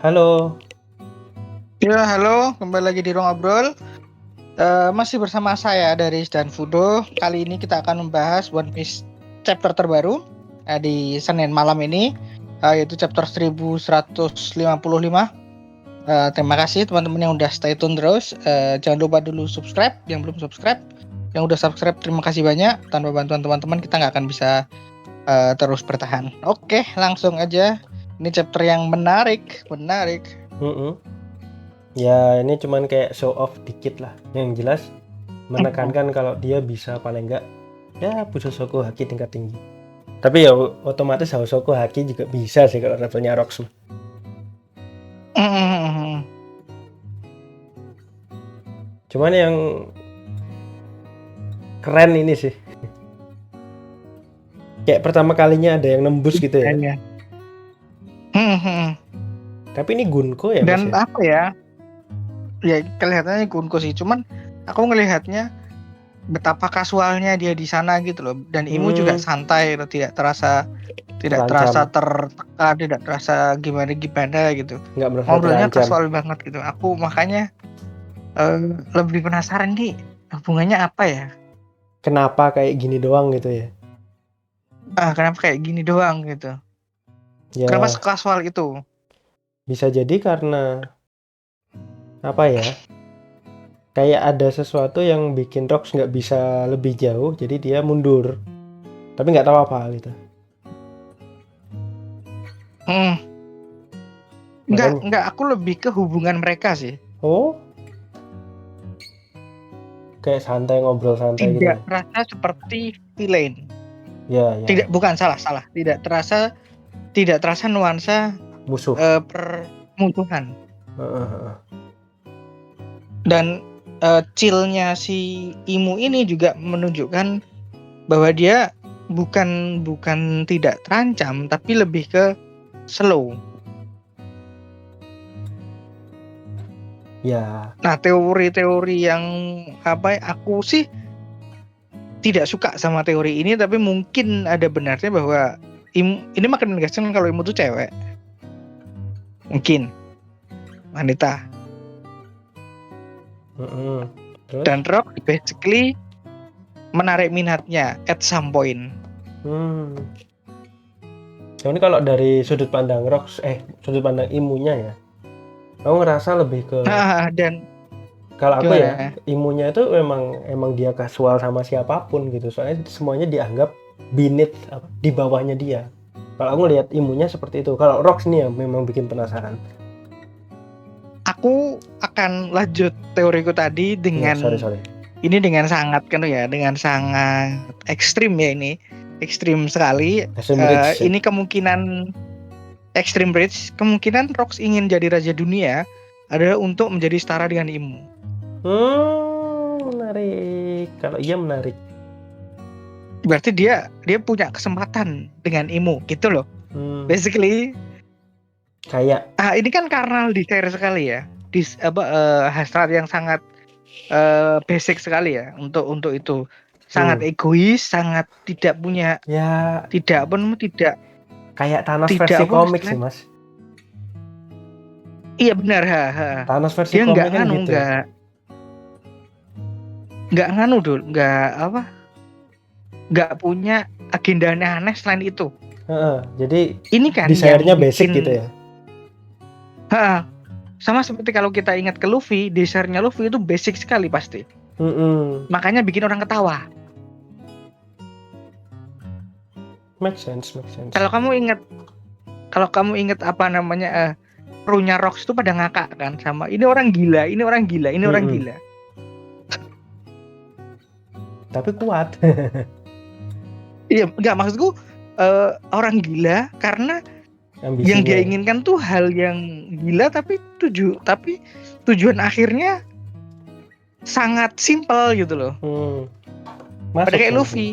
Halo. Ya, halo, kembali lagi di Ruang Ngobrol. Masih bersama saya dari dan Fudo. Kali ini kita akan membahas One Piece chapter terbaru di Senin malam ini, yaitu chapter 1155. Terima kasih teman-teman yang udah stay tune terus. Jangan lupa dulu subscribe, yang belum subscribe. Yang udah subscribe, terima kasih banyak. Tanpa bantuan teman-teman, kita nggak akan bisa terus bertahan. Oke, langsung aja. Ini chapter yang menarik. Ya ini cuman kayak show off dikit lah. Yang jelas menekankan kalau dia bisa paling enggak ya Bushoku Haki tingkat tinggi. Tapi ya otomatis Hosoku Haki juga bisa sih kalau levelnya Rox. Cuman yang keren ini sih. Kayak pertama kalinya ada yang nembus gitu ya. Iya. Tapi ini Gunko ya Dan Mas ya? apa ya? Ya kelihatannya Gunko sih, cuman aku ngelihatnya betapa kasualnya dia di sana gitu loh. Dan Imu juga santai, tidak terasa Terancam. tertekan, tidak terasa gimana gitu. Nggak merasa Ngobrolnya terancam. kasual banget gitu. Aku makanya lebih penasaran nih hubungannya apa ya? Kenapa kayak gini doang gitu ya? Kenapa kayak gini doang gitu? Ya Kenapa sekasual itu? bisa jadi karena apa ya? Kayak ada sesuatu yang bikin Rox nggak bisa lebih jauh, jadi dia mundur. Tapi nggak tahu apa gitu. Enggak, aku lebih ke hubungan mereka sih. Oh, kayak santai, ngobrol santai gitu. Tidak terasa seperti villain. Ya. Bukan salah. Tidak terasa nuansa Musuh. permusuhan. Dan chill-nya si Imu ini juga menunjukkan bahwa dia bukan tidak terancam, tapi lebih ke slow. Ya. Nah, teori-teori yang aku sih tidak suka sama teori ini, tapi mungkin ada benarnya bahwa ini makin menegaskan kalau Imu tuh cewek. Mungkin wanita. Terus? Dan Rock basically menarik minatnya at some point. Ini kalau dari sudut pandang Rox, sudut pandang Imunya ya, aku ngerasa lebih ke Dan kalau aku gimana? ya, Imunya itu emang dia kasual sama siapapun gitu, soalnya semuanya dianggap beneath, di bawahnya dia. Kalau aku lihat Imunya seperti itu. Kalau Rox nih yang memang bikin penasaran. Aku akan lanjut teoriku tadi dengan Sorry. ini dengan sangat ekstrim ya ini. Ekstrim sekali. Ini kemungkinan Extreme Bridge, kemungkinan Rox ingin jadi raja dunia adalah untuk menjadi setara dengan Imu. Menarik. Kalau iya menarik. Berarti dia punya kesempatan dengan Imu gitu loh. Basically kayak ini kan karnal desire sekali ya. Hasrat yang sangat basic sekali ya untuk itu. Sangat egois, sangat tidak punya tidak kayak Thanos versi komik sih, Mas. Iya benar, Thanos versi dia komik kan gitu. Nggak punya agenda aneh selain itu. Jadi ini kan desire-nya basic gitu ya. Sama seperti kalau kita ingat ke Luffy, desire-nya Luffy itu basic sekali pasti. Makanya bikin orang ketawa. Make sense. Kalau kamu ingat apa namanya krunya Rox itu pada ngakak kan sama ini orang gila. Tapi kuat. Iya, enggak, maksudku orang gila karena ambisinya. Yang dia inginkan tuh hal yang gila tapi tujuan akhirnya sangat simpel gitu loh. Pada kayak Luffy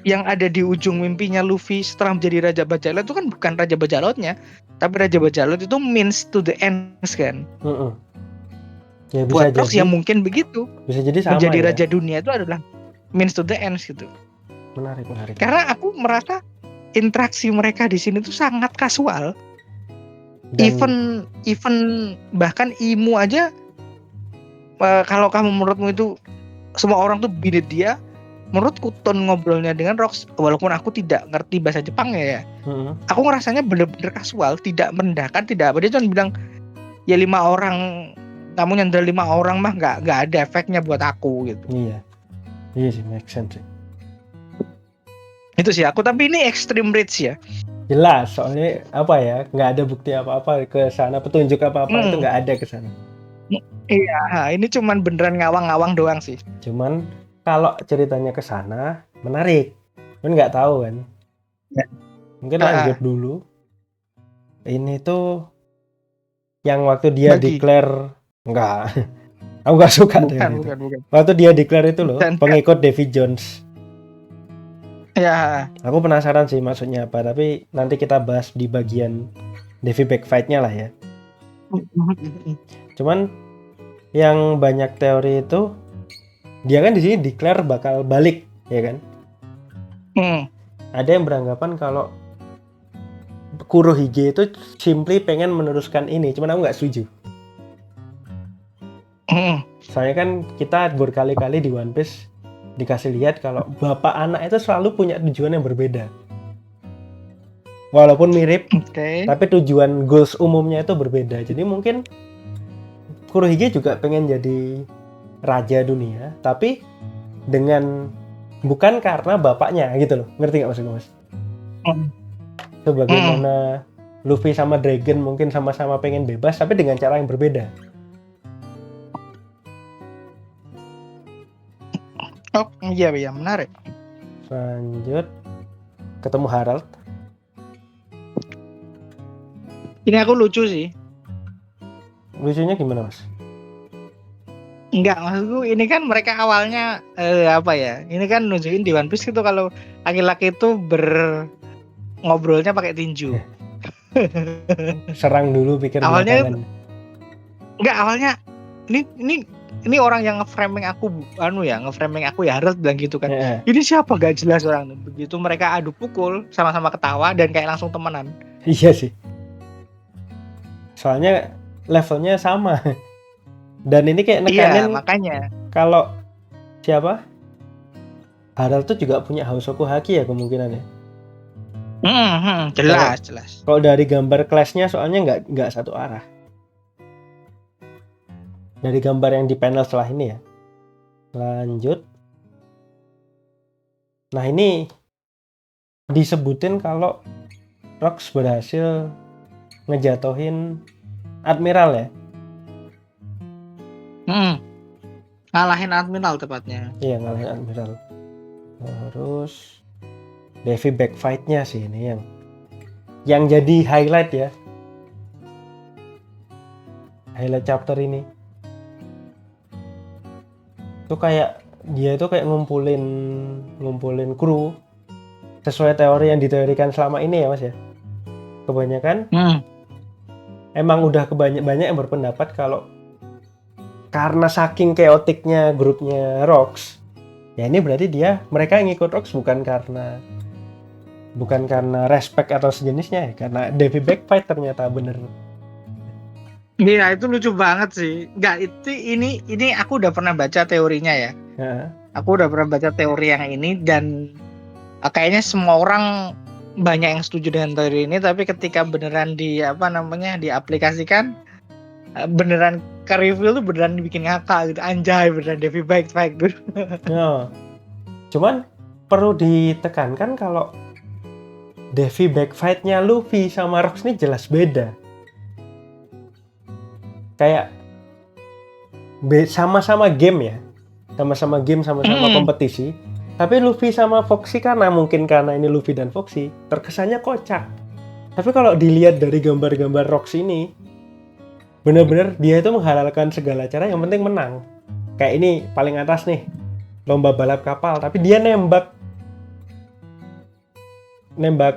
yang ada di ujung mimpinya Luffy setelah menjadi Raja Bajak Laut itu kan bukan Raja Bajak Lautnya, tapi Raja Bajak Laut itu means to the ends kan. Ya, buat Rox ya mungkin begitu. Bisa jadi sama menjadi ya. Raja Dunia itu adalah means to the ends gitu. Menarik. Karena aku merasa interaksi mereka di sini tuh sangat kasual. Dan even bahkan Imu aja, kalau kamu menurutmu itu semua orang tuh binit dia, menurutku tone ngobrolnya dengan Rox, walaupun aku tidak ngerti bahasa Jepang ya, aku ngerasanya bener-bener kasual, tidak merendahkan, tidak apa. Dia cuma bilang ya 5 orang, kamu nyandra 5 orang mah nggak ada efeknya buat aku gitu. Iya sih, make sense sih. Itu sih aku, tapi ini extreme rich ya. Jelas, soalnya apa ya, nggak ada bukti apa-apa ke sana, petunjuk apa-apa itu nggak ada ke sana. Iya, ini cuman beneran ngawang-ngawang doang sih. Cuman kalau ceritanya ke sana menarik, kan nggak tahu kan. Ya. Mungkin lanjut dulu. Ini tuh yang waktu dia declare, enggak, aku nggak suka bukan. Waktu dia declare itu loh, pengikut Davy Jones. Ya. Aku penasaran sih maksudnya apa, tapi nanti kita bahas di bagian Davy backfight-nya lah ya. Cuman yang banyak teori itu, dia kan di sini declare bakal balik, ya kan? Ada yang beranggapan kalau Kurohige itu simply pengen meneruskan ini, cuman aku nggak setuju. Soalnya kan kita berkali-kali di One Piece dikasih lihat kalau bapak anak itu selalu punya tujuan yang berbeda. Walaupun mirip, tapi tujuan goals umumnya itu berbeda. Jadi mungkin Kurohige juga pengen jadi raja dunia, tapi dengan bukan karena bapaknya gitu loh. Ngerti nggak maksudnya, Mas? Sebagaimana Luffy sama Dragon mungkin sama-sama pengen bebas, tapi dengan cara yang berbeda. Oh iya menarik. Lanjut, ketemu Harald. Ini aku lucu sih. Lucunya gimana, Mas? Enggak, maksudku ini kan mereka awalnya apa ya? Ini kan nunjukin di One Piece gitu kalau laki-laki itu ngobrolnya pakai tinju. Serang dulu pikir awalnya ini orang yang ngeframing aku ya Harold bilang gitu kan. Ini siapa gak jelas orang. Begitu mereka adu pukul, sama-sama ketawa dan kayak langsung temenan. Iya sih. Soalnya levelnya sama. Dan ini kayak nekanin, makanya kalau siapa? Harold tuh juga punya Hausoku Haki ya kemungkinannya. Jelas. Kalau dari gambar clash-nya soalnya nggak satu arah. Dari gambar yang di panel setelah ini ya. Lanjut. Nah ini disebutin kalau Rox berhasil ngejatohin Admiral ya. Ngalahin Admiral tepatnya. Iya, ngalahin Admiral. Terus Davy backfight-nya sih ini yang jadi highlight ya. Highlight chapter ini. Itu kayak dia itu kayak ngumpulin kru sesuai teori yang diteorikan selama ini ya, Mas ya. Kebanyakan emang udah banyak yang berpendapat kalau karena saking chaoticnya grupnya Rox, ya ini berarti mereka yang ikut Rox bukan karena respect atau sejenisnya ya, karena Davy backfight ternyata bener. Iya, itu lucu banget sih. Ini aku udah pernah baca teorinya ya. Aku udah pernah baca teori yang ini dan kayaknya semua orang banyak yang setuju dengan teori ini, tapi ketika beneran diaplikasikan, beneran ke review tuh beneran bikin ngakak gitu. Anjay, beneran Davy backfight gitu. Cuman perlu ditekankan kalau Davy backfight-nya Luffy sama Rox ini jelas beda. Kayak sama-sama game ya. Sama-sama kompetisi. Tapi Luffy sama Foxy karena ini Luffy dan Foxy, terkesannya kocak. Tapi kalau dilihat dari gambar-gambar Rox ini, benar-benar dia itu menghalalkan segala cara, yang penting menang. Kayak ini paling atas nih, lomba balap kapal, tapi dia nembak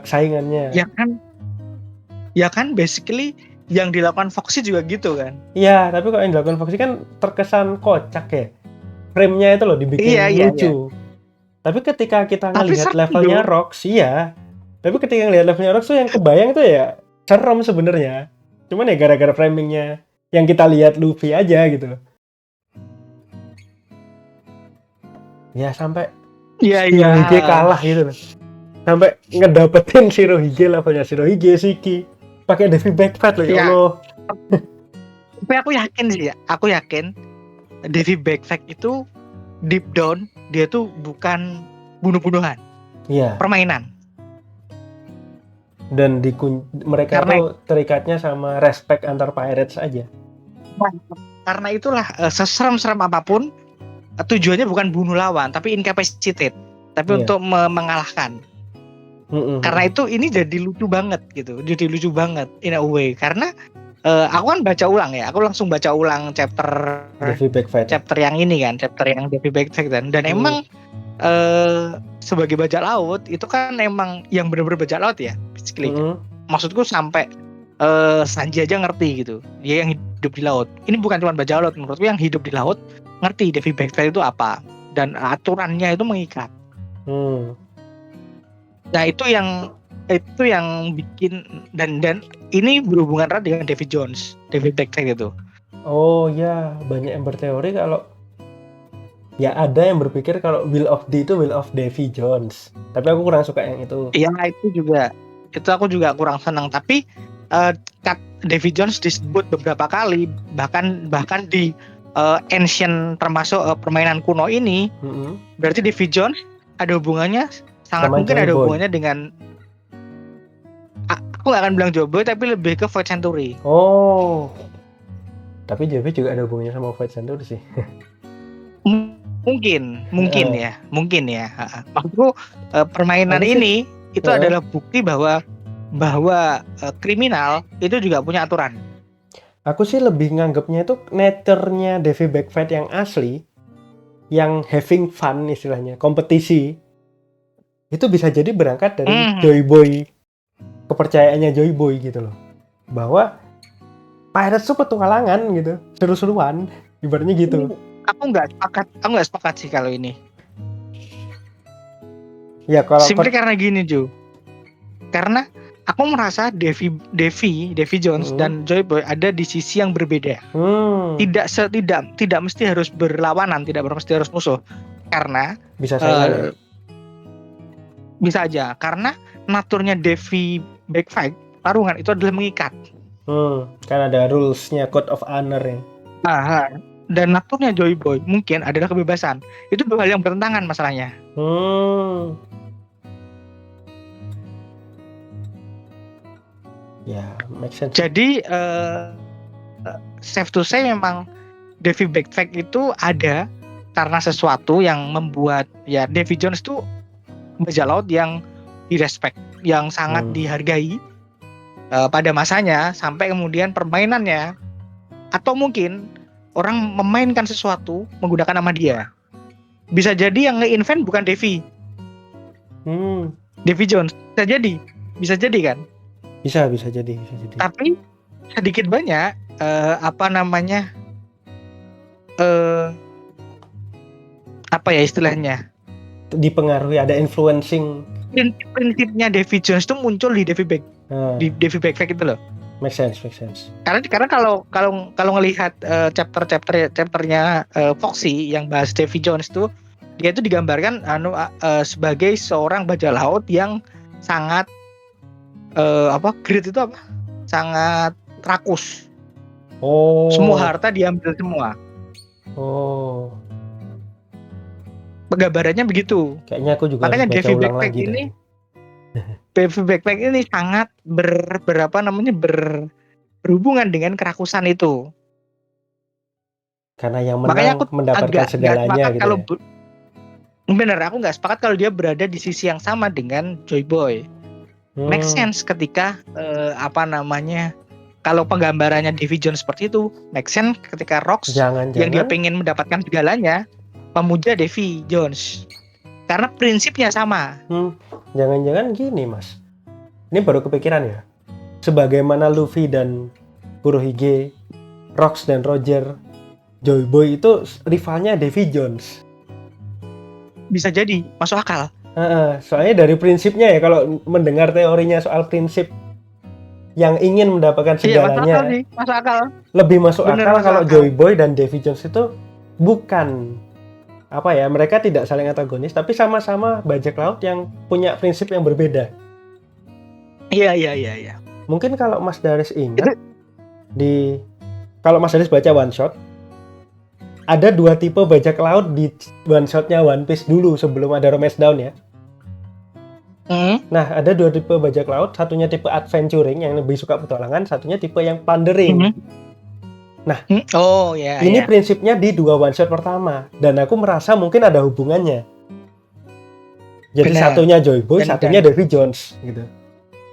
saingannya. Ya kan basically yang dilakukan Foxy juga gitu kan. Iya, tapi kalau yang dilakukan Foxy kan terkesan kocak ya. Frame-nya itu loh dibikin lucu. Iya. Tapi ketika kita ngelihat levelnya Rox, iya. Tapi ketika ngelihat levelnya Rox tuh yang kebayang tuh ya serem sebenarnya. Cuman ya gara-gara framingnya yang kita lihat Luffy aja gitu loh. Ya sampai Shirohige kalah gitu loh. Sampai ngedapetin Shirohige levelnya Shirohige Shiki pakai Devi Backfat loh ya Allah. Tapi aku yakin Devi Backfat itu deep down dia tuh bukan bunuh-bunuhan. Iya. Permainan. Dan mereka tuh terikatnya sama respect antar pirates aja. Karena itulah seserem-serem apapun tujuannya bukan bunuh lawan tapi incapacitated, tapi untuk mengalahkan. Karena itu ini jadi lucu banget gitu, jadi lucu banget in a way. Karena aku kan baca ulang ya, aku langsung baca ulang chapter yang ini kan, chapter yang Devi Backfat dan emang sebagai bajak laut itu kan emang yang benar-benar bajak laut ya, basically. Maksudku sampai Sanji aja ngerti gitu, dia yang hidup di laut. Ini bukan cuma bajak laut, menurutku yang hidup di laut ngerti Devi Backfat itu apa dan aturannya itu mengikat. Nah itu yang bikin dan ini berhubungan erat dengan Davy Jones, Devi Backfat gitu. Oh ya, banyak yang berteori kalau ya ada yang berpikir kalau Will of D itu Will of Davy Jones. Tapi aku kurang suka yang itu. Iya itu aku juga kurang senang. Tapi Davy Jones disebut beberapa kali bahkan di ancient termasuk permainan kuno ini. Berarti Davy Jones ada hubungannya sangat sama mungkin Joy ada hubungannya Boy. Dengan aku nggak akan bilang Joy Boy tapi lebih ke Void Century. Oh. Tapi Joy Boy juga ada hubungannya sama Void Century sih. Mungkin ya. Maksudku permainan ini itu adalah bukti bahwa kriminal itu juga punya aturan. Aku sih lebih nganggapnya itu nature-nya Devi Backfat yang asli, yang having fun istilahnya, kompetisi. Itu bisa jadi berangkat dari Joy Boy, kepercayaannya Joy Boy gitu loh. Bahwa Pirates itu petualangan gitu, seru-seruan, ibaratnya gitu. Aku nggak sepakat sih kalau ini. Ya kalau simply karena gini Jo. Karena aku merasa Davy Jones dan Joy Boy ada di sisi yang berbeda. Tidak mesti harus berlawanan, tidak mesti harus musuh. Karena bisa aja karena naturnya Davy Backfat tarungan itu adalah mengikat. Kan ada rules-nya, code of honor ya. Dan naturnya Joy Boy mungkin adalah kebebasan. Itu dua hal yang bertentangan masalahnya. Ya, make sense. Jadi safe to say memang Davy Backfat itu ada karena sesuatu yang membuat ya Davy Jones itu bajak laut yang direspek, yang sangat dihargai pada masanya sampai kemudian permainannya atau mungkin orang memainkan sesuatu menggunakan nama dia. Bisa jadi yang nge-invent bukan Davy. Davy Jones. Bisa jadi kan? Bisa jadi. Tapi sedikit banyak apa ya istilahnya? Dipengaruhi, ada influencing. Prinsipnya Davy Jones itu muncul di Davy Backfat gitu loh. Make sense. Karena kalau ngelihat chapternya Foxy yang bahas Davy Jones tuh, dia itu digambarkan sebagai seorang bajak laut yang sangat great itu apa? Sangat rakus. Semua harta diambil semua. Penggambarannya begitu. Kayaknya aku juga makanya baca ulang lagi ini. Davy Backfat ini sangat berhubungan dengan kerakusan itu. Karena yang menang mendapatkan segalanya gitu. Bener, aku nggak sepakat kalau dia berada di sisi yang sama dengan Joy Boy. Make sense ketika kalau penggambarannya Davy Jones seperti itu, make sense ketika Rox yang dia pengen mendapatkan segalanya memuja Davy Jones. Karena prinsipnya sama. Jangan-jangan gini Mas, ini baru kepikiran ya. Sebagaimana Luffy dan Kurohige, Rox dan Roger, Joy Boy itu rivalnya Davy Jones. Bisa jadi, masuk akal. Soalnya dari prinsipnya ya, kalau mendengar teorinya soal prinsip yang ingin mendapatkan Iya, masuk akal segalanya. sih, masuk akal. Lebih masuk Bener, akal masuk kalau akal. Joy Boy dan Davy Jones itu bukan apa ya, mereka tidak saling antagonis tapi sama-sama bajak laut yang punya prinsip yang berbeda. Iya. Mungkin kalau Mas Daris ingat kalau Mas Daris baca one shot, ada 2 tipe bajak laut di one shotnya One Piece dulu sebelum ada Romance Down ya. Nah, ada 2 tipe bajak laut, satunya tipe adventuring yang lebih suka petualangan, satunya tipe yang plundering. Nah, ini prinsipnya di 2 one shot pertama, dan aku merasa mungkin ada hubungannya. Jadi Benar. satunya Joy Boy, satunya Davy Jones gitu.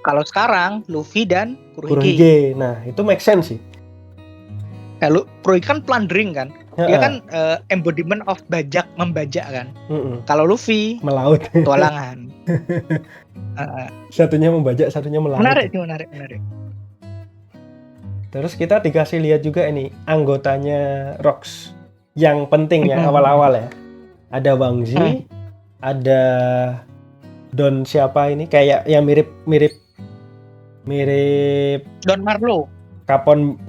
Kalau sekarang Luffy dan Kurohige. Kurohige. Nah, itu make sense sih. Kalau Kurohige kan plundering kan, dia kan embodiment of membajak kan. Kalau Luffy melaut, petualangan. Satunya membajak, satunya melaut. Menarik. Terus kita dikasih lihat juga ini anggotanya Rocks yang penting yang awal-awal ya. Ada Wang Zi, ada Don siapa ini kayak yang mirip Don Marlo. Capon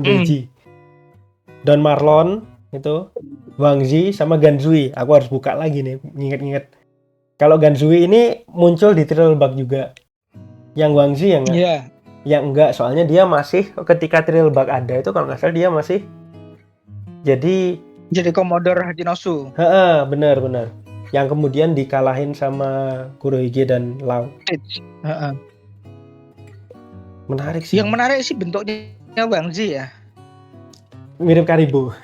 Beiji. Don Marlon itu, Wang Zi sama Ganzui. Aku harus buka lagi nih, nginget-nginget. Kalau Ganzui ini muncul di Thriller Bark juga. Yang Wang Zi yang yang enggak, soalnya dia masih ketika Thriller Bark ada itu kalau nggak salah dia masih jadi Commodore Hachinosu. Benar. Yang kemudian dikalahin sama Kurohige dan Lau. Menarik sih. Yang menarik sih bentuknya Wang Zi ya. Mirip Karibo.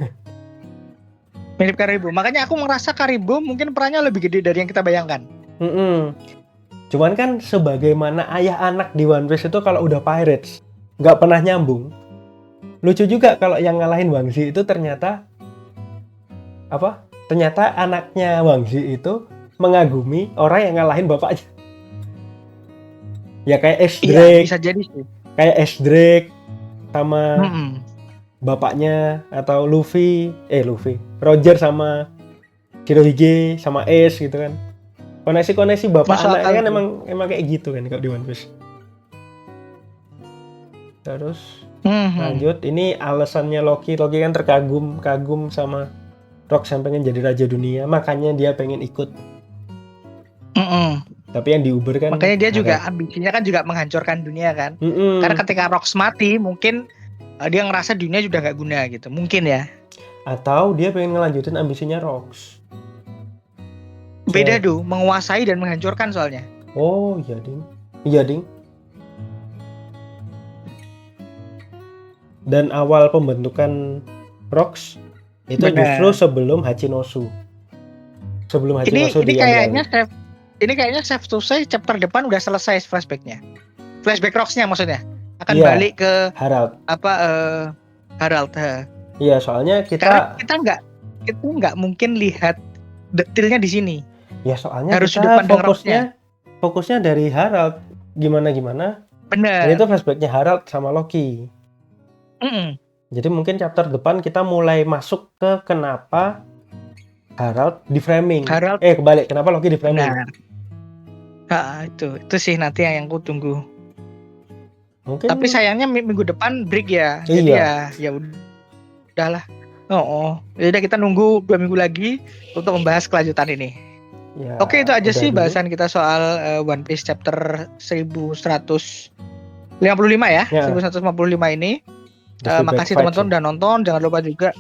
Makanya aku merasa Karibo mungkin perannya lebih gede dari yang kita bayangkan. Cuman kan sebagaimana ayah anak di One Piece itu kalau udah pirates nggak pernah nyambung. Lucu juga kalau yang ngalahin Wang Zi itu ternyata anaknya Wang Zi itu mengagumi orang yang ngalahin bapaknya. Ya kayak Ace Drake. Iya, bisa jadi sih. Kayak Ace Drake sama bapaknya, atau Luffy, Roger sama Shirohige sama Ace gitu kan. Koneksi bapak anaknya kan emang kayak gitu kan kalau di One Piece. Terus lanjut, ini alasannya Loki kan kagum sama Rock yang pengen jadi raja dunia, makanya dia pengen ikut. Tapi yang diuber kan, makanya dia juga ambisinya kan juga menghancurkan dunia kan. Karena ketika Rox mati mungkin dia ngerasa dunia sudah nggak guna gitu, mungkin ya. Atau dia pengen ngelanjutin ambisinya Rox. Beda menguasai dan menghancurkan soalnya. Oh iya ding. Dan awal pembentukan Rox itu justru sebelum Hachinosu. Ini kayaknya safe to say chapter depan udah selesai flashbacknya. Flashback Rox-nya maksudnya akan balik ke Harald. Harald. Iya, soalnya kita nggak mungkin lihat detailnya di sini. Ya soalnya harus kita fokusnya dari Harald gimana. Bener. Dan itu flashbacknya Harald sama Loki. Jadi mungkin chapter depan kita mulai masuk ke kenapa Harald di framing. Kebalik, kenapa Loki di framing? Itu sih nanti yang aku tunggu. Mungkin. Tapi sayangnya minggu depan break ya. Jadi ya udahlah. Udah kita nunggu 2 minggu lagi untuk membahas kelanjutan ini. Ya, oke, itu aja sih bahasan kita soal One Piece chapter 1155 ya. 1155 ini. Makasih teman-teman udah nonton. Jangan lupa juga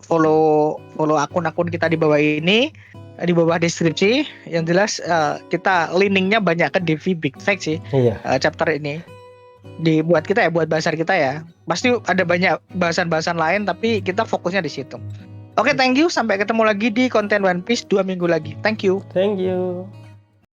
follow akun-akun kita di bawah ini, di bawah deskripsi. Yang jelas kita leaningnya banyak ke Davy Big Fact sih. Chapter ini buat kita ya, buat bahasan kita ya. Pasti ada banyak bahasan-bahasan lain, tapi kita fokusnya di situ. Oke, thank you. Sampai ketemu lagi di konten One Piece 2 minggu lagi. Thank you.